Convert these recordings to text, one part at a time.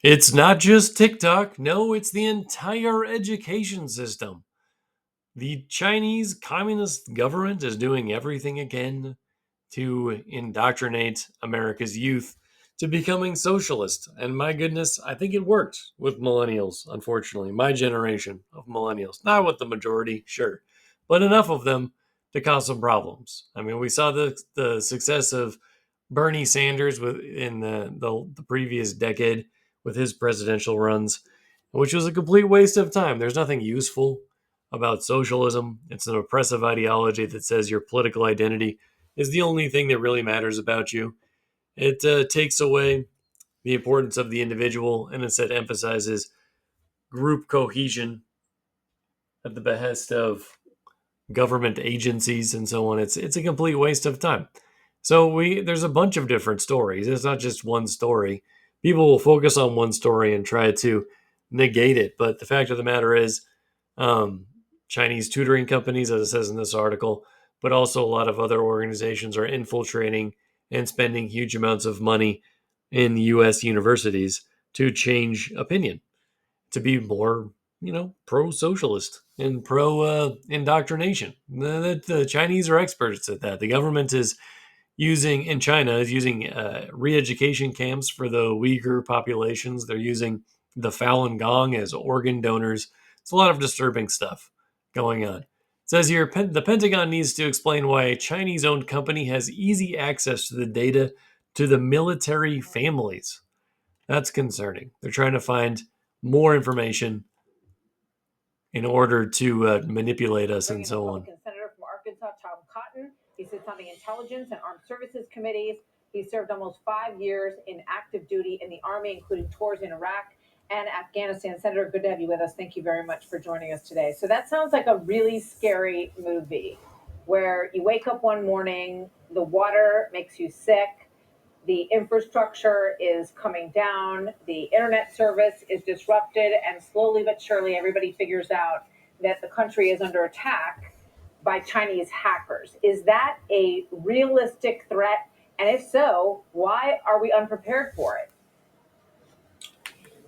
It's not just TikTok. No, it's the entire education system. The Chinese Communist government is doing everything it can to indoctrinate America's youth to becoming socialist. And my goodness, I think it worked with millennials, unfortunately. My generation of millennials. Not with the majority, sure, but enough of them to cause some problems. I mean, we saw the success of Bernie Sanders in the previous decade with his presidential runs, which was a complete waste of time. There's nothing useful about socialism. It's an oppressive ideology that says your political identity is the only thing that really matters about you. It takes away the importance of the individual and instead emphasizes group cohesion at the behest of government agencies and so on. It's a complete waste of time. So we there's a bunch of different stories. It's not just one story. People will focus on one story and try to negate it, but the fact of the matter is, um, Chinese tutoring companies, as it says in this article, but also a lot of other organizations are infiltrating and spending huge amounts of money in U.S. universities to change opinion, to be more, pro-socialist and pro indoctrination. The Chinese are experts at that. The government is using in China is using re-education camps for the Uyghur populations. They're using the Falun Gong as organ donors. It's a lot of disturbing stuff going on. It says here the Pentagon needs to explain why a Chinese-owned company has easy access to the data to the military families. That's concerning. They're trying to find more information in order to manipulate us and so on. Senator from Arkansas, Tom Cotton. He sits on the Intelligence and Armed Services Committees. He served almost 5 years in active duty in the Army, including tours in Iraq and Afghanistan. Senator, good to have you with us. Thank you very much for joining us today. So that sounds like a really scary movie where you wake up one morning, the water makes you sick, the infrastructure is coming down, the internet service is disrupted, and slowly but surely everybody figures out that the country is under attack by Chinese hackers. Is that a realistic threat? And if so, why are we unprepared for it?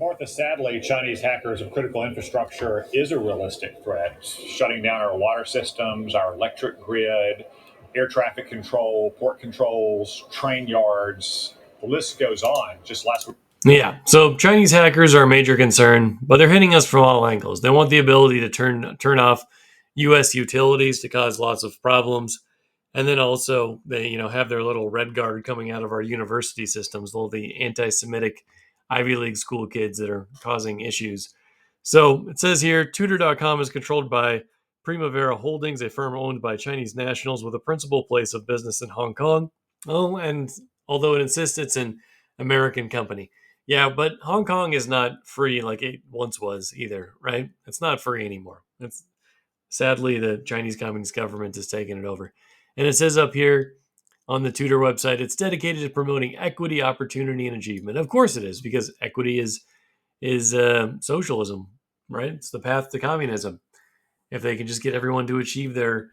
Martha, sadly, Chinese hackers of critical infrastructure is a realistic threat, shutting down our water systems, our electric grid, air traffic control, port controls, train yards. The list goes on. Just last week. Yeah, so Chinese hackers are a major concern, but they're hitting us from all angles. They want the ability to turn off U.S. utilities to cause lots of problems, and then also they have their little red guard coming out of our university systems, all the anti-Semitic Ivy League school kids that are causing issues. So it says here, Tutor.com is controlled by Primavera Holdings, a firm owned by Chinese nationals with a principal place of business in Hong Kong. Oh, and although it insists it's an American company. Yeah, but Hong Kong is not free like it once was either, right? It's not free anymore. It's sadly the Chinese Communist government has taken it over. And it says up here on the Tutor website, it's dedicated to promoting equity, opportunity, and achievement. Of course it is, because equity is socialism, right? It's the path to communism. If they can just get everyone to achieve their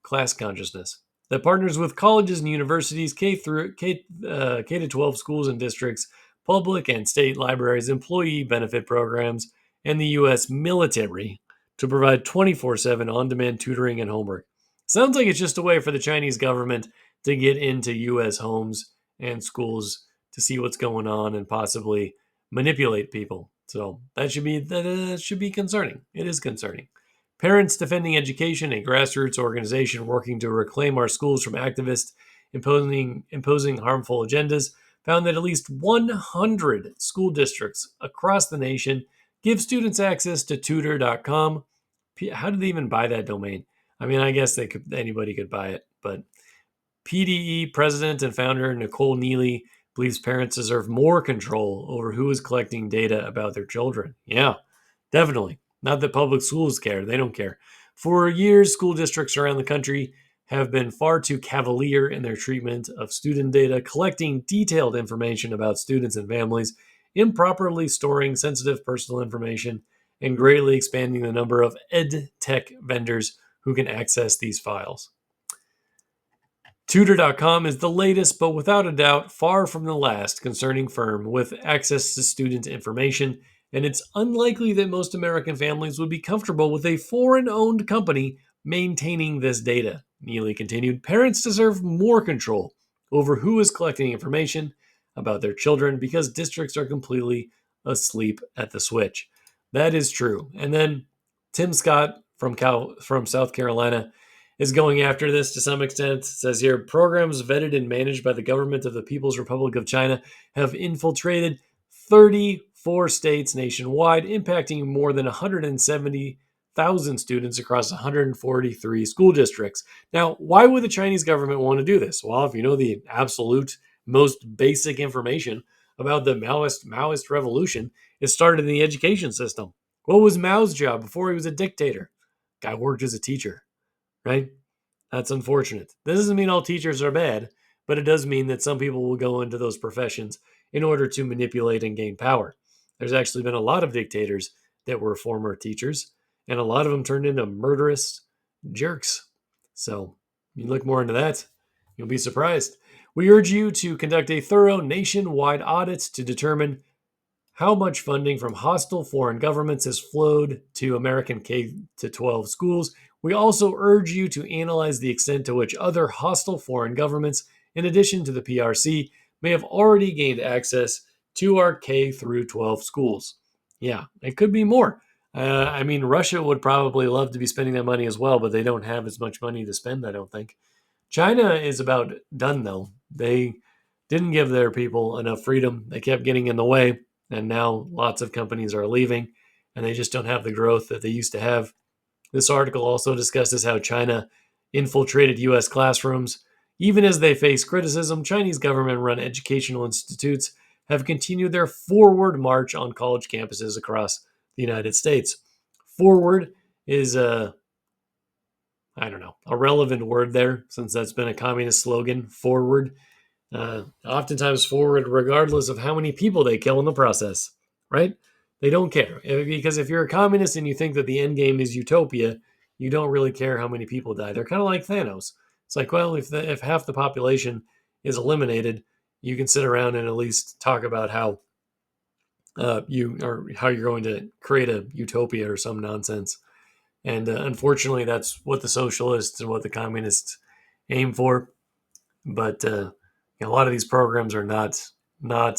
class consciousness. That partners with colleges and universities, K to 12 schools and districts, public and state libraries, employee benefit programs, and the U.S. military to provide 24/7 on-demand tutoring and homework. Sounds like it's just a way for the Chinese government to get into U.S. homes and schools to see what's going on and possibly manipulate people. So that should be concerning. It is concerning. Parents Defending Education, a grassroots organization working to reclaim our schools from activists imposing harmful agendas, found that at least 100 school districts across the nation give students access to tutor.com. How did they even buy that domain? I mean, I guess anybody could buy it, but PDE president and founder Nicole Neely believes parents deserve more control over who is collecting data about their children. Yeah, definitely. Not that public schools care. They don't care. For years, school districts around the country have been far too cavalier in their treatment of student data, collecting detailed information about students and families, improperly storing sensitive personal information, and greatly expanding the number of ed tech vendors who can access these files. Tutor.com is the latest, but without a doubt, far from the last concerning firm with access to student information, and it's unlikely that most American families would be comfortable with a foreign owned company maintaining this data. Neely continued, parents deserve more control over who is collecting information about their children because districts are completely asleep at the switch. That is true. And then Tim Scott from South Carolina is going after this to some extent. It says here, programs vetted and managed by the government of the People's Republic of China have infiltrated 34 states nationwide, impacting more than 170,000 students across 143 school districts. Now, why would the Chinese government want to do this? Well, if you know the absolute most basic information about the Maoist revolution, it started in the education system. What was Mao's job before he was a dictator? Guy worked as a teacher, right? That's unfortunate. This doesn't mean all teachers are bad, but it does mean that some people will go into those professions in order to manipulate and gain power. There's actually been a lot of dictators that were former teachers, and a lot of them turned into murderous jerks. So, you look more into that, you'll be surprised. We urge you to conduct a thorough nationwide audit to determine how much funding from hostile foreign governments has flowed to American K 12 schools. We also urge you to analyze the extent to which other hostile foreign governments, in addition to the PRC, may have already gained access to our K through 12 schools. Yeah, it could be more. I mean, Russia would probably love to be spending that money as well, but they don't have as much money to spend, I don't think. China is about done, though. They didn't give their people enough freedom. They kept getting in the way, and now lots of companies are leaving, and they just don't have the growth that they used to have. This article also discusses how China infiltrated U.S. classrooms. Even as they face criticism, Chinese government-run educational institutes have continued their forward march on college campuses across the United States. Forward is a relevant word there, since that's been a communist slogan, forward. Oftentimes forward, regardless of how many people they kill in the process, right? They don't care. Because if you're a communist and you think that the end game is utopia, you don't really care how many people die. They're kind of like Thanos. It's like, well, if half the population is eliminated, you can sit around and at least talk about how how you're going to create a utopia or some nonsense. And unfortunately, that's what the socialists and what the communists aim for. But a lot of these programs are not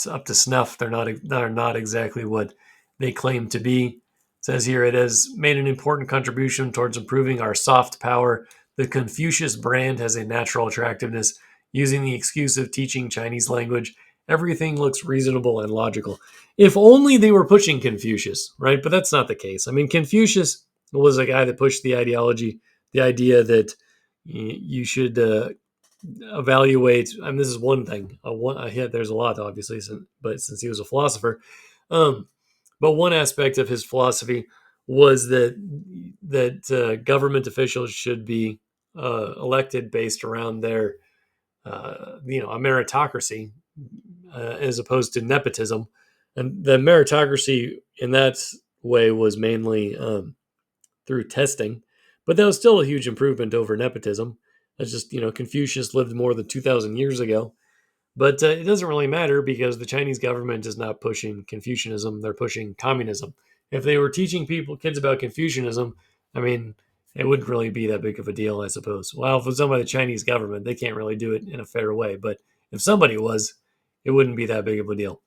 up to snuff. They're not exactly what they claim to be. It says here, it has made an important contribution towards improving our soft power. The Confucius brand has a natural attractiveness. Using the excuse of teaching Chinese language, everything looks reasonable and logical. If only they were pushing Confucius, right? But that's not the case. I mean, Confucius was a guy that pushed the ideology, the idea that you should evaluate. I mean, this is one thing. There's a lot, obviously, but since he was a philosopher, but one aspect of his philosophy was that government officials should be elected based around their a meritocracy as opposed to nepotism, and the meritocracy in that way was mainly through testing, but that was still a huge improvement over nepotism. That's just, Confucius lived more than 2,000 years ago. But it doesn't really matter because the Chinese government is not pushing Confucianism. They're pushing communism. If they were teaching kids about Confucianism, I mean, it wouldn't really be that big of a deal, I suppose. Well, if it was done by the Chinese government, they can't really do it in a fair way. But if somebody was, it wouldn't be that big of a deal.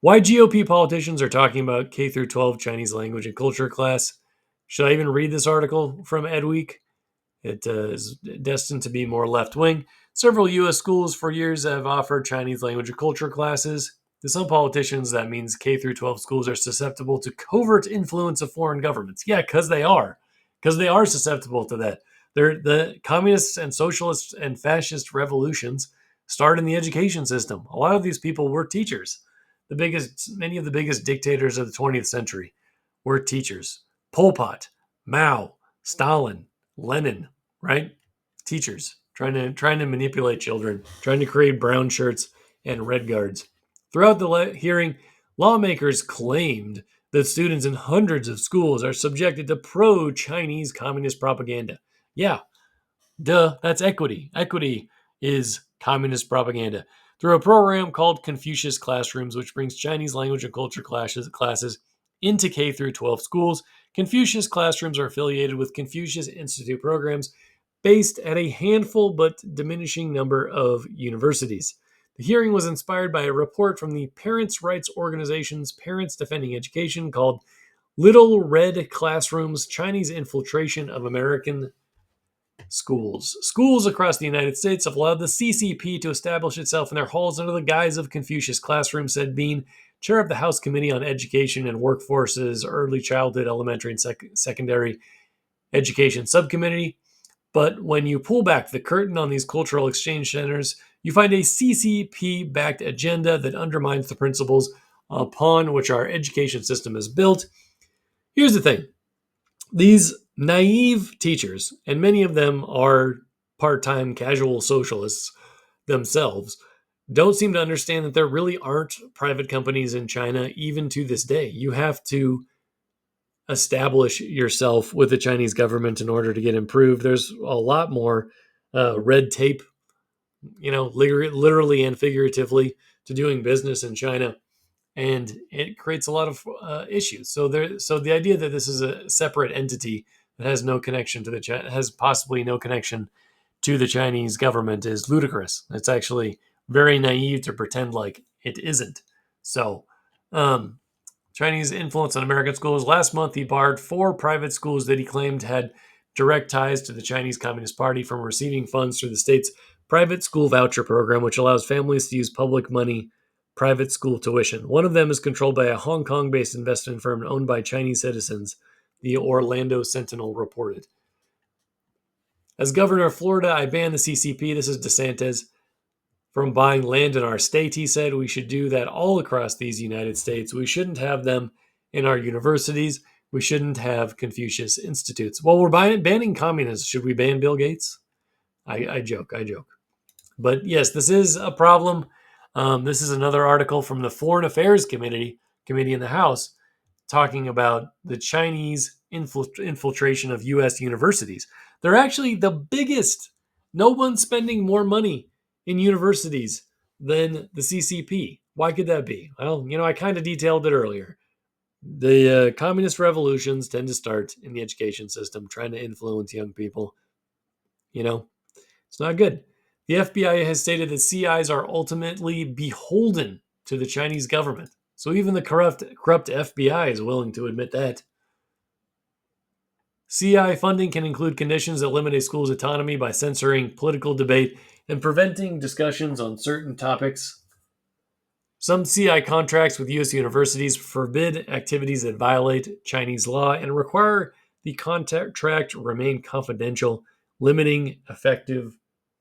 Why GOP politicians are talking about K through 12 Chinese language and culture class? Should I even read this article from Ed Week? It is destined to be more left-wing. Several U.S. schools for years have offered Chinese language and culture classes. To some politicians, that means K through 12 schools are susceptible to covert influence of foreign governments. Yeah, because they are. Because they are susceptible to that. The communists and socialist and fascist revolutions start in the education system. A lot of these people were teachers. Many of the biggest dictators of the 20th century were teachers. Pol Pot, Mao, Stalin, Lenin, right? Teachers trying to manipulate children, trying to create brown shirts and red guards. Throughout the hearing, lawmakers claimed that students in hundreds of schools are subjected to pro-Chinese communist propaganda. Yeah, duh, that's equity. Equity is communist propaganda through a program called Confucius Classrooms, which brings Chinese language and culture classes into K through 12 schools. Confucius Classrooms are affiliated with Confucius Institute programs based at a handful but diminishing number of universities. The hearing was inspired by a report from the parents' rights organization's Parents Defending Education called Little Red Classrooms: Chinese Infiltration of American Schools. Schools across the United States have allowed the CCP to establish itself in their halls under the guise of Confucius Classrooms, said Bean, chair of the House Committee on Education and Workforce's Early Childhood, Elementary, and Secondary Education Subcommittee. But when you pull back the curtain on these cultural exchange centers, you find a CCP-backed agenda that undermines the principles upon which our education system is built. Here's the thing. These naive teachers, and many of them are part-time casual socialists themselves, don't seem to understand that there really aren't private companies in China even to this day. You have to establish yourself with the Chinese government in order to get improved. There's a lot more red tape, literally and figuratively, to doing business in China, and it creates a lot of issues. So the idea that this is a separate entity that has no connection to has possibly no connection to the Chinese government is ludicrous. It's actually very naive to pretend like it isn't. So, Chinese influence on American schools. Last month, he barred 4 private schools that he claimed had direct ties to the Chinese Communist Party from receiving funds through the state's private school voucher program, which allows families to use public money private school tuition. One of them is controlled by a Hong Kong-based investment firm owned by Chinese citizens, the Orlando Sentinel reported. As governor of Florida, I banned the CCP, this is DeSantis, from buying land in our state, he said. We should do that all across these United States. We shouldn't have them in our universities. We shouldn't have Confucius institutes. Well, we're banning communists. Should we ban Bill Gates? I joke. But yes, this is a problem. This is another article from the Foreign Affairs Committee in the House talking about the Chinese infiltration of U.S. universities. They're actually the biggest. No one's spending more money in universities than the CCP. Why could that be? Well, I kind of detailed it earlier. The communist revolutions tend to start in the education system, trying to influence young people. It's not good. The FBI has stated that CIs are ultimately beholden to the Chinese government. So even the corrupt FBI is willing to admit that. CI funding can include conditions that limit a school's autonomy by censoring political debate and preventing discussions on certain topics. Some CI contracts with U.S. universities forbid activities that violate Chinese law and require the contract remain confidential, limiting effective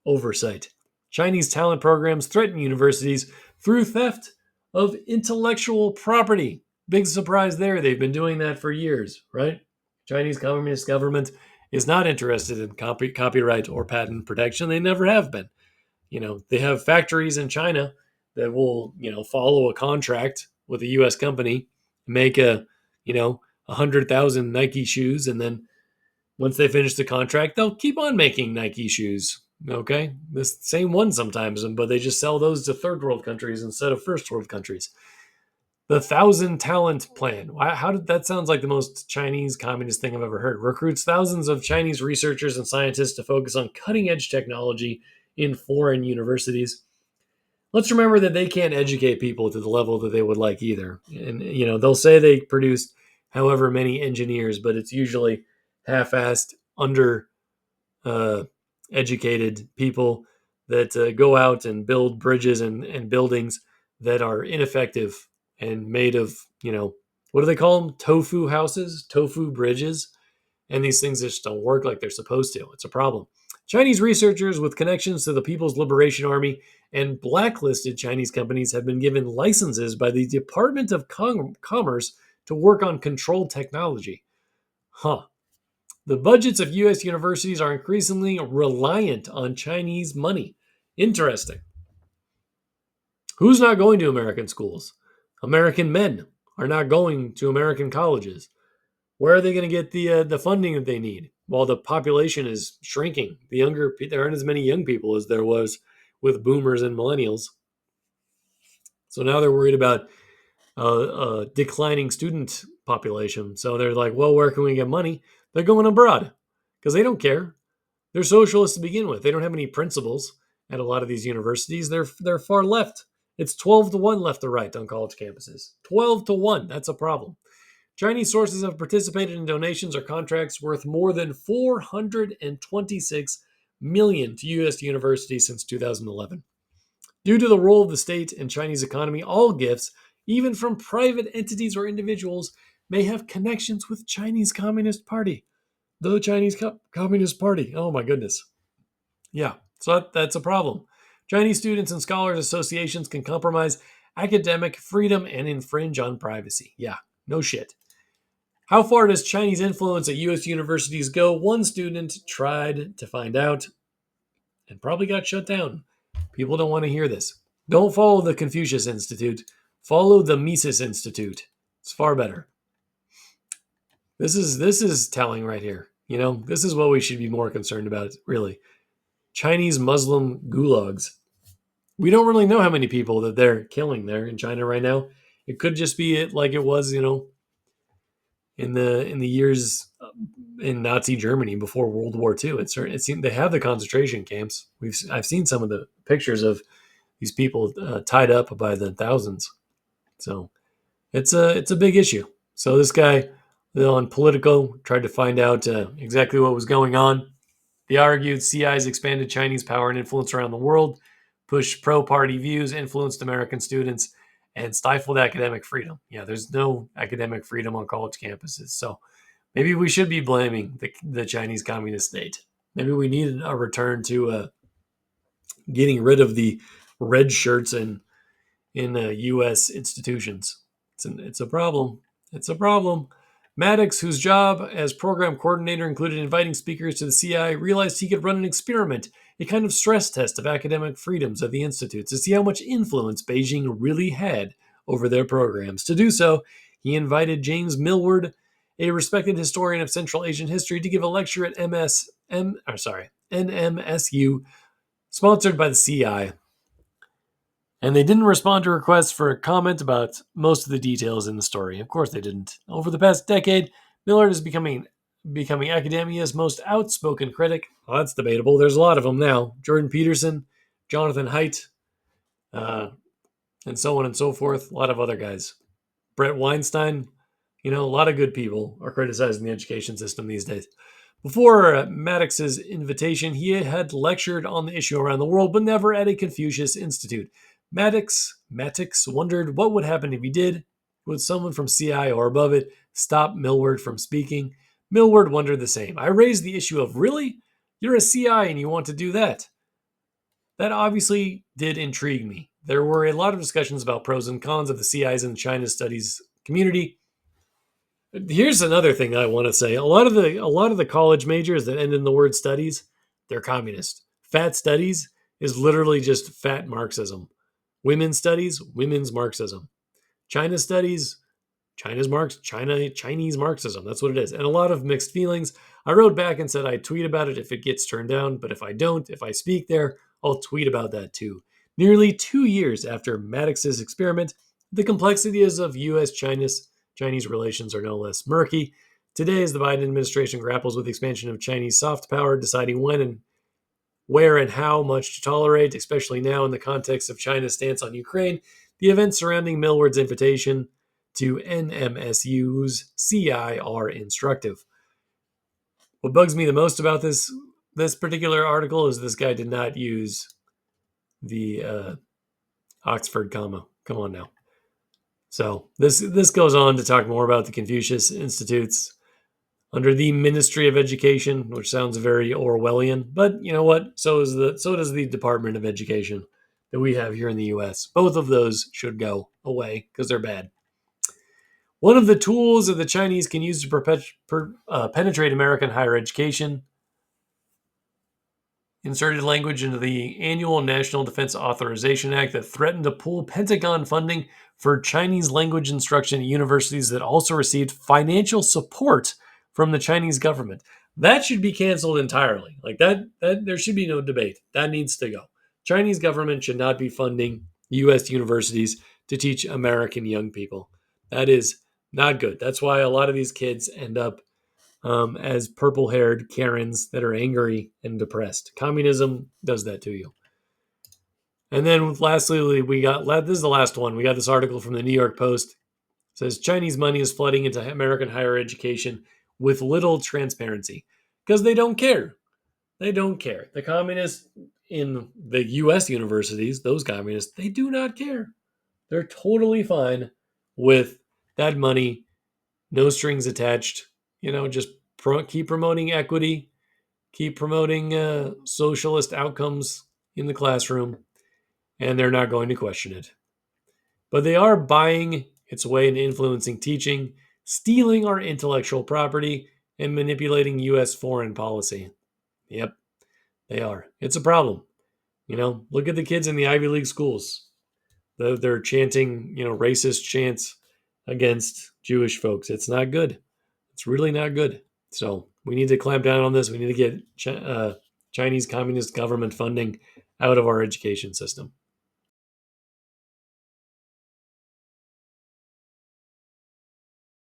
oversight. Chinese talent programs threaten universities through theft of intellectual property. Big surprise there. They've been doing that for years, right? Chinese Communist government is not interested in copyright or patent protection. They never have been. They have factories in China that will, follow a contract with a U.S. company, make 100,000 Nike shoes, and then once they finish the contract, they'll keep on making Nike shoes. Okay, the same one sometimes, but they just sell those to third world countries instead of first world countries. The 1,000 talent plan. How did that sounds like the most Chinese communist thing I've ever heard? Recruits thousands of Chinese researchers and scientists to focus on cutting edge technology in foreign universities. Let's remember that they can't educate people to the level that they would like either. And, they'll say they produced however many engineers, but it's usually half-assed, educated people that go out and build bridges and buildings that are ineffective and made of, what do they call them? Tofu houses, tofu bridges. And these things just don't work like they're supposed to. It's a problem. Chinese researchers with connections to the People's Liberation Army and blacklisted Chinese companies have been given licenses by the Department of Commerce to work on controlled technology. The budgets of U.S. universities are increasingly reliant on Chinese money. Interesting. Who's not going to American schools? American men are not going to American colleges. Where are they going to get the funding that they need? While the population is shrinking, there aren't as many young people as there was with boomers and millennials. So now they're worried about a declining student population. So they're like, well, where can we get money? They're going abroad because they don't care. They're socialists to begin with. They don't have any principles at a lot of these universities. They're far left. It's 12-1 left to right on college campuses. 12-1. That's a problem. Chinese sources have participated in donations or contracts worth more than $426 million to U.S. universities since 2011. Due to the role of the state in Chinese economy, all gifts, even from private entities or individuals, may have connections with Chinese Communist Party. The Chinese Communist Party. Oh my goodness. Yeah, so that's a problem. Chinese students and scholars associations can compromise academic freedom and infringe on privacy. Yeah, no shit. How far does Chinese influence at U.S. universities go? One student tried to find out and probably got shut down. People don't want to hear this. Don't follow the Confucius Institute. Follow the Mises Institute. It's far better. This is telling right here. This is what we should be more concerned about, really. Chinese Muslim gulags. We don't really know how many people that they're killing there in China right now. It could just be it like it was, in the years in Nazi Germany before World War II. It seemed they have the concentration camps. I've seen some of the pictures of these people tied up by the thousands. So it's a big issue. So this guy on Politico tried to find out exactly what was going on. They argued CI's expanded Chinese power and influence around the world, pushed pro-party views, influenced American students, and stifled academic freedom. Yeah, there's no academic freedom on college campuses. So maybe we should be blaming the Chinese Communist state. Maybe we need a return to getting rid of the red shirts in U.S. institutions. It's a problem. It's a problem. Maddox, whose job as program coordinator included inviting speakers to the CI, realized he could run an experiment, a kind of stress test of academic freedoms at the institute to see how much influence Beijing really had over their programs. To do so, he invited James Millward, a respected historian of Central Asian history, to give a lecture at NMSU, sponsored by the CI. And they didn't respond to requests for a comment about most of the details in the story. Of course they didn't. Over the past decade, Millard is becoming academia's most outspoken critic. Well, that's debatable. There's a lot of them now. Jordan Peterson, Jonathan Haidt, and so on and so forth. A lot of other guys. Brett Weinstein. A lot of good people are criticizing the education system these days. Before Maddox's invitation, he had lectured on the issue around the world, but never at a Confucius Institute. Maddox wondered what would happen if he did. Would someone from CI or above it stop Millward from speaking? Millward wondered the same. I raised the issue of, really? You're a CI and you want to do that? That obviously did intrigue me. There were a lot of discussions about pros and cons of the CIs in the China studies community. Here's another thing I want to say. A lot of the college majors that end in the word studies, they're communist. Fat studies is literally just fat Marxism. Women's studies, women's Marxism. China studies, Chinese Marxism. That's what it is. And a lot of mixed feelings. I wrote back and said I'd tweet about it if it gets turned down, but if I don't, if I speak there, I'll tweet about that too. Nearly 2 years after Maddox's experiment, the complexities of U.S.-Chinese relations are no less murky. Today, as the Biden administration grapples with the expansion of Chinese soft power, deciding when and where and how much to tolerate, especially now in the context of China's stance on Ukraine, the events surrounding Millward's invitation to NMSU's CI are instructive. What bugs me the most about this particular article is this guy did not use the Oxford comma. Come on now. So this goes on to talk more about the Confucius Institutes under the Ministry of Education, which sounds very Orwellian, but you know what? So does the Department of Education that we have here in the U.S. Both of those should go away because they're bad. One of the tools that the Chinese can use to penetrate American higher education, inserted language into the annual National Defense Authorization Act that threatened to pull Pentagon funding for Chinese language instruction at universities that also received financial support from the Chinese government. That should be canceled entirely. Like that there should be no debate. That needs to go. Chinese government should not be funding U.S. universities to teach American young people. That is not good. That's why a lot of these kids end up as purple-haired Karens that are angry and depressed. Communism does that to you. And then lastly, we got this is the last one. We got this article from the New York Post. It says Chinese money is flooding into American higher education with little transparency because they don't care. They don't care. The communists in the U.S. universities, those communists, they do not care. They're totally fine with that money, no strings attached. Just keep promoting equity, keep promoting socialist outcomes in the classroom, and they're not going to question it. But they are buying its way into influencing teaching, stealing our intellectual property, and manipulating U.S. foreign policy. Yep, they are. It's a problem. Look at the kids in the Ivy League schools. They're chanting, racist chants against Jewish folks. It's not good. It's really not good. So we need to clamp down on this. We need to get Chinese communist government funding out of our education system.